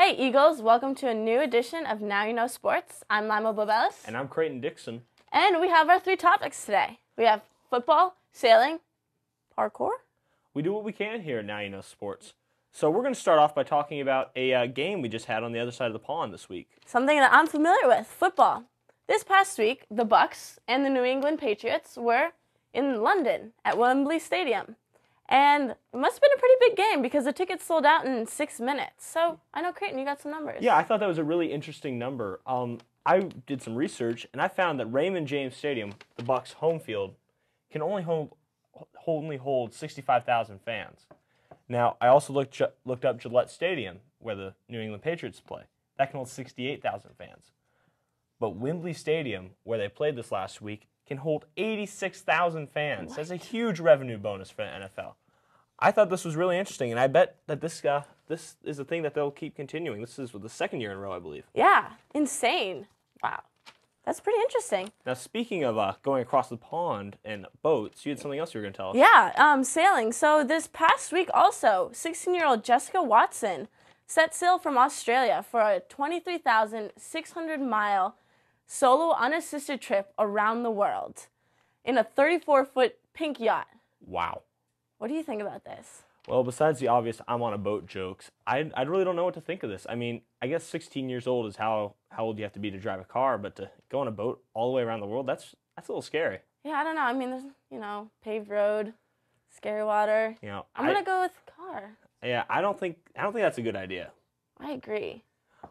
Hey Eagles, welcome to a new edition of Now You Know Sports. I'm Laima. And I'm Creighton Dixon. And we have our 3 topics today. We have football, sailing, parkour. We do what we can here at Now You Know Sports. So we're going to start off by talking about a game we just had on the other side of the pond this week. Something that I'm familiar with, football. This past week, the Bucks and the New England Patriots were in London at Wembley Stadium. And it must have been a pretty big game because the tickets sold out in 6 minutes. So I know, Creighton, you got some numbers. Yeah, I thought that was a really interesting number. I did some research, and I found that Raymond James Stadium, the Bucks' home field, can only hold 65,000 fans. Now, I also looked up Gillette Stadium, where the New England Patriots play. That can hold 68,000 fans. But Wembley Stadium, where they played this last week, can hold 86,000 fans. What? That's a huge revenue bonus for the NFL. I thought this was really interesting, and I bet that this is a thing that they'll keep continuing. This is the second year in a row, I believe. Yeah, insane. Wow. That's pretty interesting. Now, speaking of going across the pond and boats, you had something else you were going to tell us. Yeah, sailing. So this past week also, 16-year-old Jessica Watson set sail from Australia for a 23,600-mile solo unassisted trip around the world in a 34-foot pink yacht. Wow. What do you think about this? Well, besides the obvious "I'm on a boat" jokes, I really don't know what to think of this. I mean, I guess 16 years old is how old you have to be to drive a car, but to go on a boat all the way around the world, that's a little scary. Yeah, I don't know. I mean, there's, paved road, scary water. I'm going to go with car. Yeah, I don't think that's a good idea. I agree.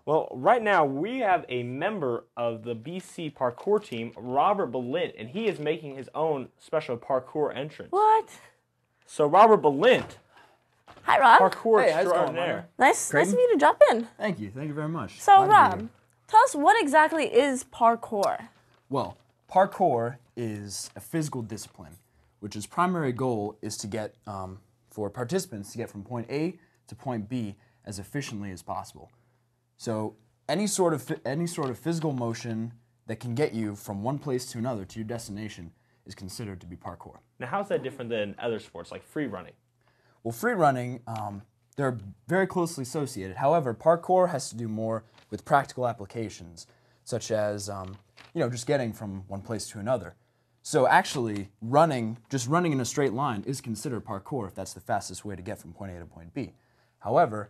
Well, right now we have a member of the BC parkour team, Robert Balint, and he is making his own special parkour entrance. What? So, Robert Balint. Hi, Rob. Parkour Hey, how's it going, extraordinaire. Nice of Creighton? you to drop in. Thank you very much. So, Glad to be Rob, here. tell us what exactly is parkour? Well, parkour is a physical discipline, which its primary goal is to get, for participants to get from point A to point B as efficiently as possible. So any sort of physical motion that can get you from one place to another to your destination is considered to be parkour. Now, how's that different than other sports like free running? Well, free running, they're very closely associated. However, parkour has to do more with practical applications, such as just getting from one place to another. So actually, just running in a straight line is considered parkour if that's the fastest way to get from point A to point B. However,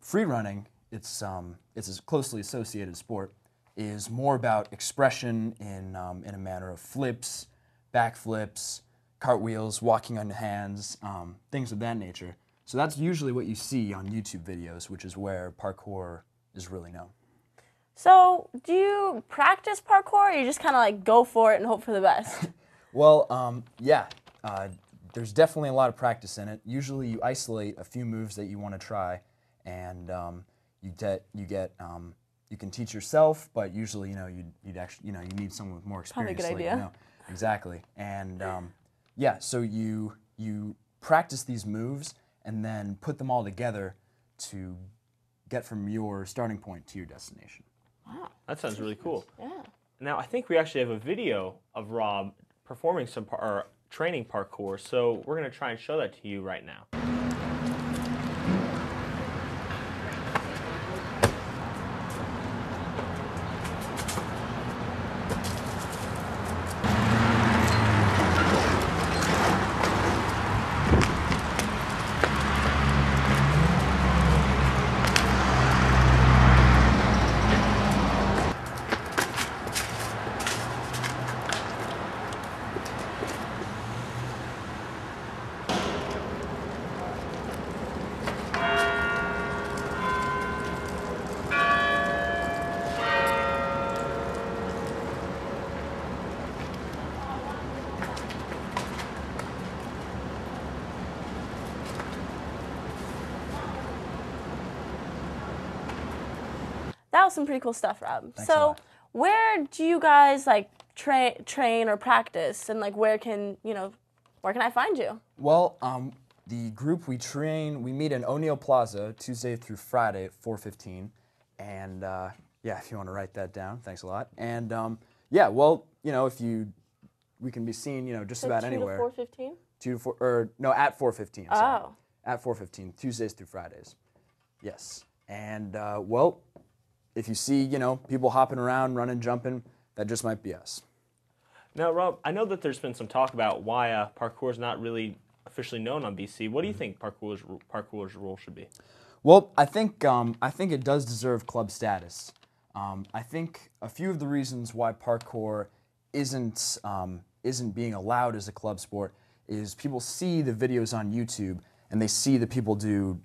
free running, it's a closely associated sport, is more about expression in a manner of flips, backflips, cartwheels, walking on hands, things of that nature. So that's usually what you see on YouTube videos, which is where parkour is really known. So, do you practice parkour, or you just kind of go for it and hope for the best? Well, yeah, there's definitely a lot of practice in it. Usually you isolate a few moves that you want to try, and you can teach yourself, but usually you need someone with more experience. Probably a good idea. Exactly, and yeah, so you practice these moves and then put them all together to get from your starting point to your destination. Wow, That sounds really cool. yeah. Now, I think we actually have a video of Rob performing some training parkour, so we're going to try and show that to you right now. That was some pretty cool stuff, Rob. Thanks a So, lot. where do you guys train or practice, and where can I find you? Well, the group we meet in O'Neill Plaza Tuesday through Friday at 4:15, and yeah, if you want to write that down, thanks a lot. And yeah, well, we can be seen, just So about 2 anywhere. to 4:15? 2 to 4, or no, at 4:15. Sorry. Oh. At 4:15, Tuesdays through Fridays. Yes. And, well, if you see, people hopping around, running, jumping, that just might be us. Now, Rob, I know that there's been some talk about why parkour is not really officially known on BC. What do you think parkour's role should be? Well, I think it does deserve club status. I think a few of the reasons why parkour isn't being allowed as a club sport is people see the videos on YouTube and they see the people do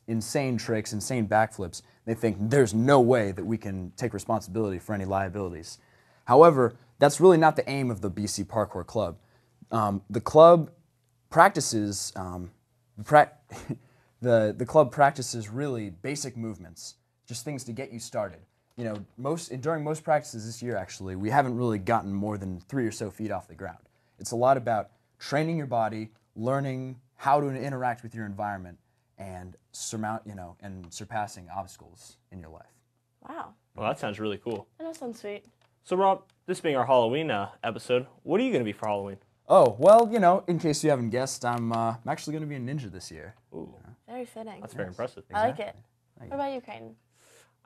insane tricks, insane backflips. They think there's no way that we can take responsibility for any liabilities. However, that's really not the aim of the BC Parkour Club. The club practices the club practices really basic movements, just things to get you started. During most practices this year, actually, we haven't really gotten more than 3 or so feet off the ground. It's a lot about training your body, learning how to interact with your environment, and surpassing obstacles in your life. Wow. Well, that sounds really cool. That does sound sweet. So, Rob, this being our Halloween episode, what are you going to be for Halloween? Oh, well, in case you haven't guessed, I'm actually going to be a ninja this year. Ooh, Very fitting. that's very impressive. I like it. What about you, Creighton?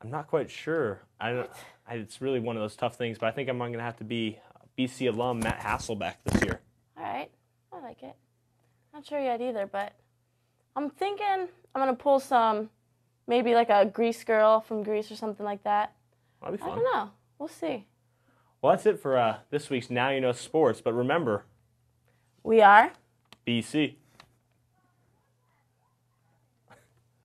I'm not quite sure. It's really one of those tough things, but I think I'm going to have to be BC alum Matt Hasselbeck this year. All right. I like it. Not sure yet either, but I'm thinking I'm going to pull maybe like a Grease girl from Grease or something like that. That'd be fun. I don't know. We'll see. Well, that's it for this week's Now You Know Sports, but remember, We are BC.